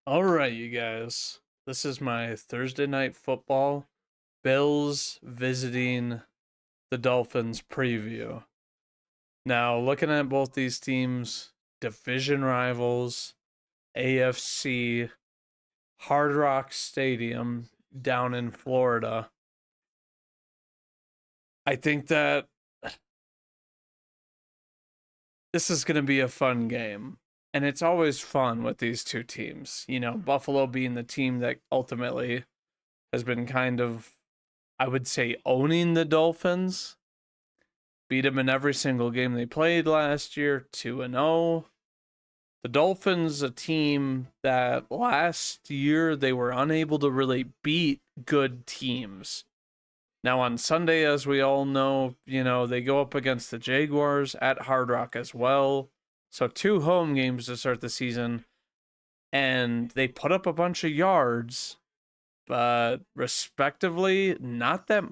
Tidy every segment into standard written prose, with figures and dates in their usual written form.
All right, you guys. This is my Thursday night football Bills visiting the Dolphins preview. Now, looking at both these teams, division rivals, AFC, Hard Rock Stadium down in Florida. I think that this is going to be a fun game. And it's always fun with these two teams. Buffalo being the team that ultimately has been kind of, I would say, owning the Dolphins. Beat them in every single game they played last year, 2-0. The Dolphins, a team that last year they were unable to really beat good teams. Now on Sunday, as we all know, they go up against the Jaguars at Hard Rock as well. So two home games to start the season, and they put up a bunch of yards, but respectively, not that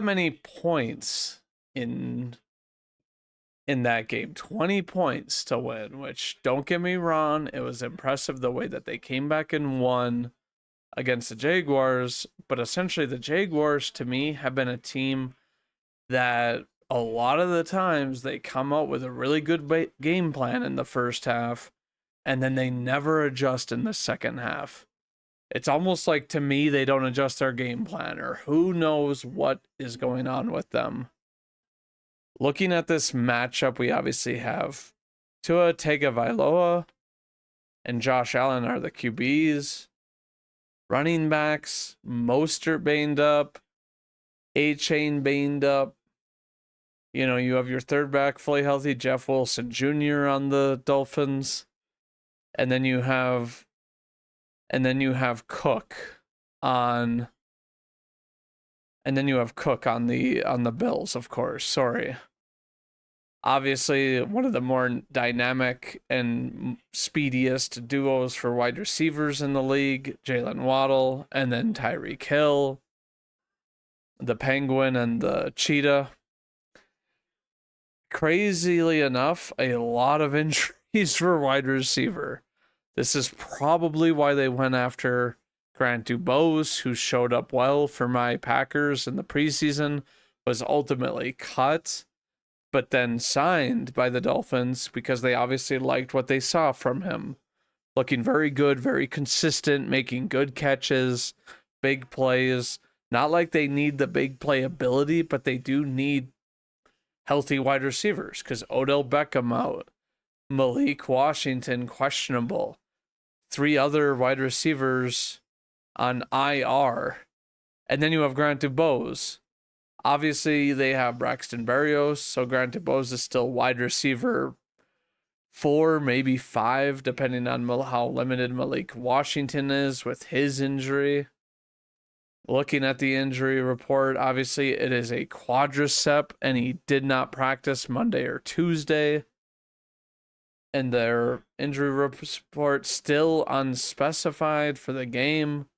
many points in that game. 20 points to win, which, don't get me wrong, it was impressive the way that they came back and won against the Jaguars, but essentially the Jaguars to me have been a team that a lot of the times they come out with a really good game plan in the first half and then they never adjust in the second half. It's almost like, to me, they don't adjust their game plan, or who knows what is going on with them. Looking at this matchup, we obviously have Tua Tagovailoa and Josh Allen are the QBs. Running backs, Mostert banged up, A-Chain banged up. You have your third back fully healthy, Jeff Wilson Jr. on the Dolphins. And then you have Cook on the Bills, of course. Sorry. Obviously, one of the more dynamic and speediest duos for wide receivers in the league, Jalen Waddle, and then Tyreek Hill, the Penguin and the Cheetah. Crazily enough, a lot of injuries for wide receiver. This is probably why they went after Grant Dubose, who showed up well for my Packers in the preseason, was ultimately cut, but then signed by the Dolphins because they obviously liked what they saw from him. Looking very good, very consistent, making good catches, big plays. Not like they need the big play ability, but they do need healthy wide receivers because Odell Beckham out, Malik Washington questionable, three other wide receivers on IR, and then you have Grant Dubose. Obviously, they have Braxton Berrios, so Grant Dubose is still wide receiver 4, maybe 5, depending on how limited Malik Washington is with his injury. Looking at the injury report, obviously it is a quadricep, and he did not practice Monday or Tuesday. And their injury report still unspecified for the game.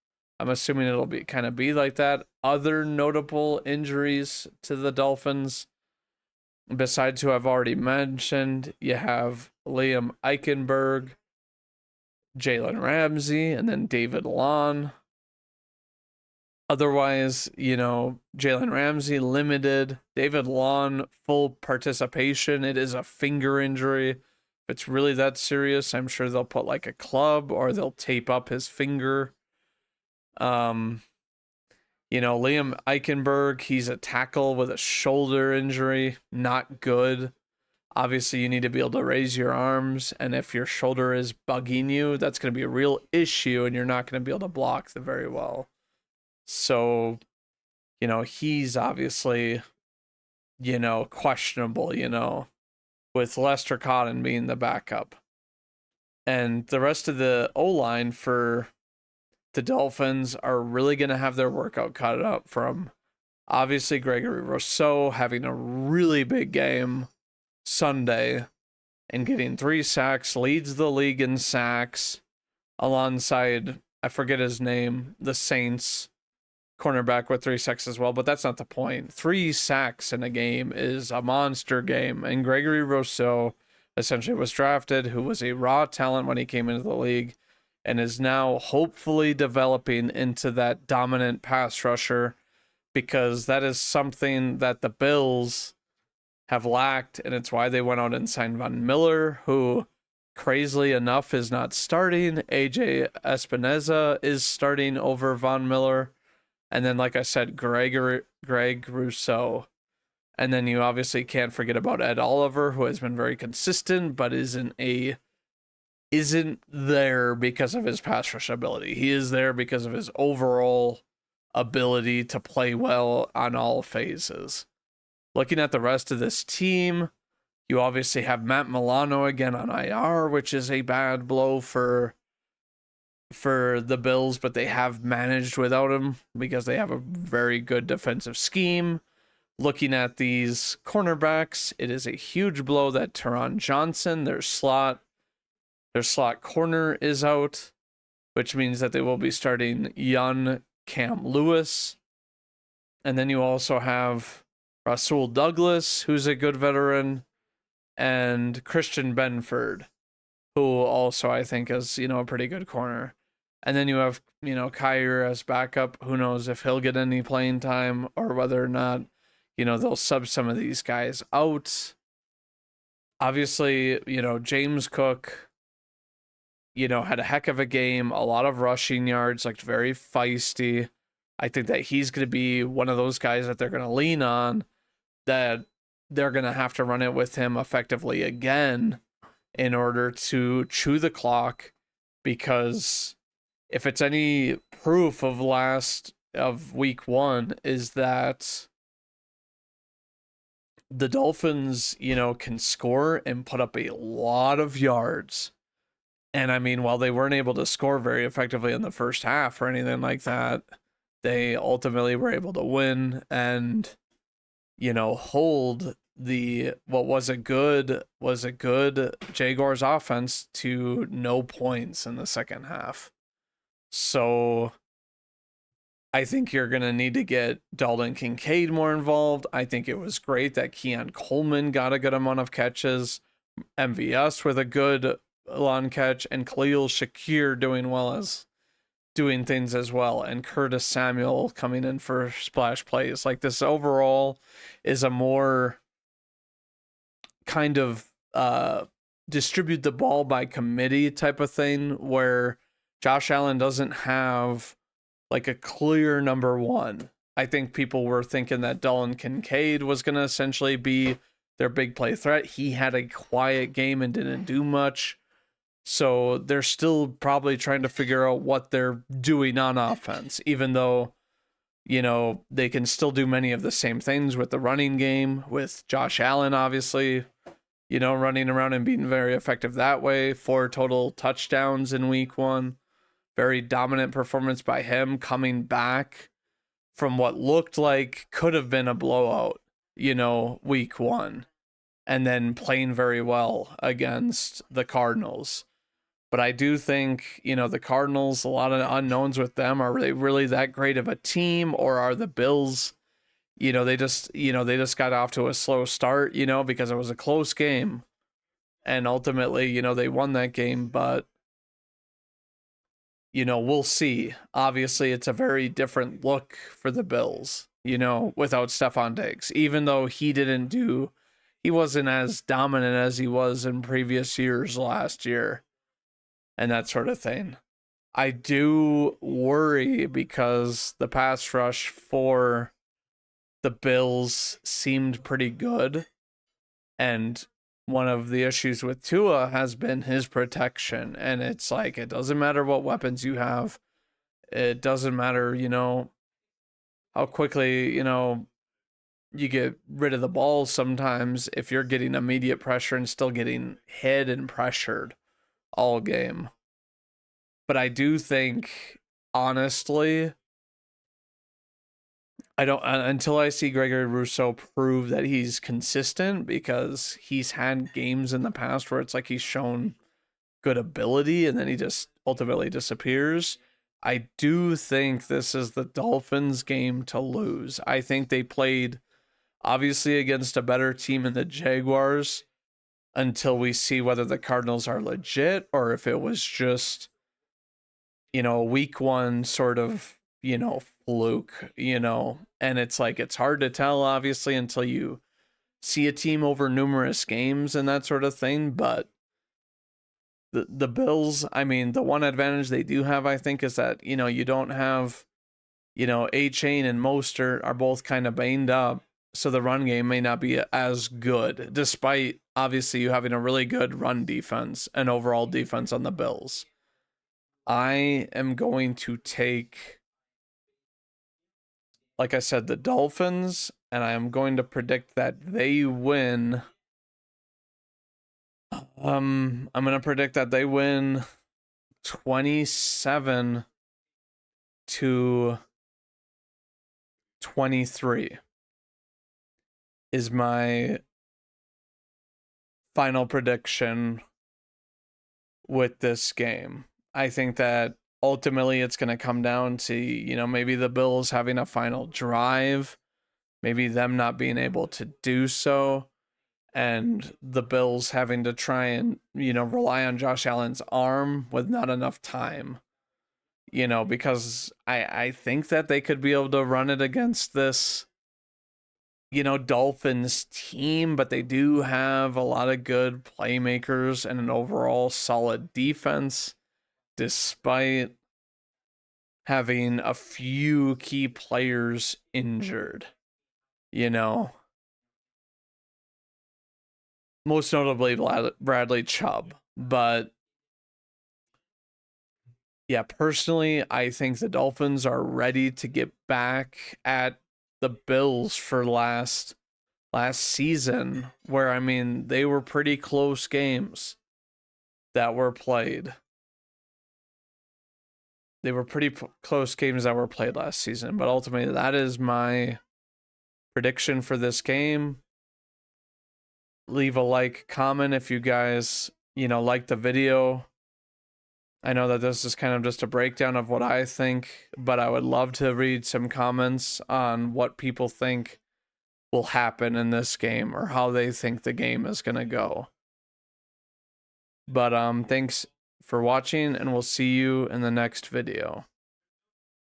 I'm assuming it'll be like that. Other notable injuries to the Dolphins, besides who I've already mentioned, you have Liam Eichenberg, Jalen Ramsey, and then David Long. Otherwise, Jalen Ramsey limited, David Long full participation. It is a finger injury. If it's really that serious, I'm sure they'll put like a club or they'll tape up his finger. Liam Eichenberg, he's a tackle with a shoulder injury, not good. Obviously, you need to be able to raise your arms, and if your shoulder is bugging you, that's going to be a real issue, and you're not going to be able to block very well. So, he's obviously, questionable, with Lester Cotton being the backup. And the rest of the O-line for the Dolphins are really going to have their workout cut out from. Obviously, Gregory Rousseau having a really big game Sunday and getting 3 sacks, leads the league in sacks alongside, I forget his name, the Saints cornerback with 3 sacks as well, but that's not the point. 3 sacks in a game is a monster game, and Gregory Rousseau essentially was drafted, who was a raw talent when he came into the league, and is now hopefully developing into that dominant pass rusher, because that is something that the Bills have lacked, and it's why they went out and signed Von Miller, who, crazily enough, is not starting. AJ Espinoza is starting over Von Miller. And then, like I said, Greg Rousseau. And then you obviously can't forget about Ed Oliver, who has been very consistent, but isn't there because of his pass rush ability. He is there because of his overall ability to play well on all phases. Looking at the rest of this team, you obviously have Matt Milano again on IR, which is a bad blow for the Bills, but they have managed without him because they have a very good defensive scheme. Looking at these cornerbacks, it is a huge blow that Teron Johnson, their slot corner, is out, which means that they will be starting young Cam Lewis. And then you also have Rasul Douglas, who's a good veteran, and Christian Benford, who also I think is, a pretty good corner. And then you have, Kyer as backup. Who knows if he'll get any playing time or whether or not, they'll sub some of these guys out. Obviously, James Cook, had a heck of a game, a lot of rushing yards, like very feisty. I think that he's going to be one of those guys that they're going to lean on, that they're going to have to run it with him effectively again in order to chew the clock, because if it's any proof of week 1 is that the Dolphins, can score and put up a lot of yards. And I mean, while they weren't able to score very effectively in the first half or anything like that, they ultimately were able to win and, hold what was a good Jaguars offense to no points in the second half. So I think you're going to need to get Dalton Kincaid more involved. I think it was great that Keon Coleman got a good amount of catches, MVS with a good lawn catch, and Khalil Shakir doing things as well, and Curtis Samuel coming in for splash plays. Like, this overall is a more kind of distribute the ball by committee type of thing, where Josh Allen doesn't have like a clear number one. I think people were thinking that Dalton Kincaid was going to essentially be their big play threat. He had a quiet game and didn't do much. So they're still probably trying to figure out what they're doing on offense, even though, they can still do many of the same things with the running game, with Josh Allen, obviously, running around and being very effective that way. 4 total touchdowns in week 1. Very dominant performance by him, coming back from what looked like could have been a blowout, week 1, and then playing very well against the Cardinals. But I do think, the Cardinals, a lot of unknowns with them. Are they really that great of a team, or are the Bills, they just got off to a slow start, because it was a close game. And ultimately, they won that game, but we'll see. Obviously, it's a very different look for the Bills, without Stephon Diggs, even though he wasn't as dominant as he was in previous years last year and that sort of thing. I do worry because the pass rush for the Bills seemed pretty good. And one of the issues with Tua has been his protection. And it's like, it doesn't matter what weapons you have. It doesn't matter, how quickly, you get rid of the ball sometimes if you're getting immediate pressure and still getting hit and pressured all game. But I do think, honestly, I don't, until I see Gregory Rousseau prove that he's consistent, because he's had games in the past where it's like he's shown good ability and then he just ultimately disappears. I do think this is the Dolphins' game to lose. I think they played obviously against a better team in the Jaguars. until we see whether the Cardinals are legit or if it was just, week one sort of, fluke, and it's like, it's hard to tell, obviously, until you see a team over numerous games and that sort of thing. But the Bills, I mean, the one advantage they do have, I think, is that, you don't have, A-Chain and Mostert are both kind of banged up. So the run game may not be as good, despite obviously you having a really good run defense and overall defense on the Bills. I am going to take, like I said, the Dolphins, and I am going to predict that they win. I'm going to predict that they win 27 to 23 is my final prediction with this game. I think that ultimately it's going to come down to, maybe the Bills having a final drive, maybe them not being able to do so, and the Bills having to try and, rely on Josh Allen's arm with not enough time. Because I think that they could be able to run it against this, Dolphins team, but they do have a lot of good playmakers and an overall solid defense, despite having a few key players injured, most notably Bradley Chubb. But yeah, personally, I think the Dolphins are ready to get back at the Bills for last season, where, I mean, they were pretty close games that were played. They were pretty close games that were played last season, but ultimately that is my prediction for this game. Leave a like, comment if you guys, like the video. I know that this is kind of just a breakdown of what I think, but I would love to read some comments on what people think will happen in this game or how they think the game is going to go. But thanks for watching, and we'll see you in the next video.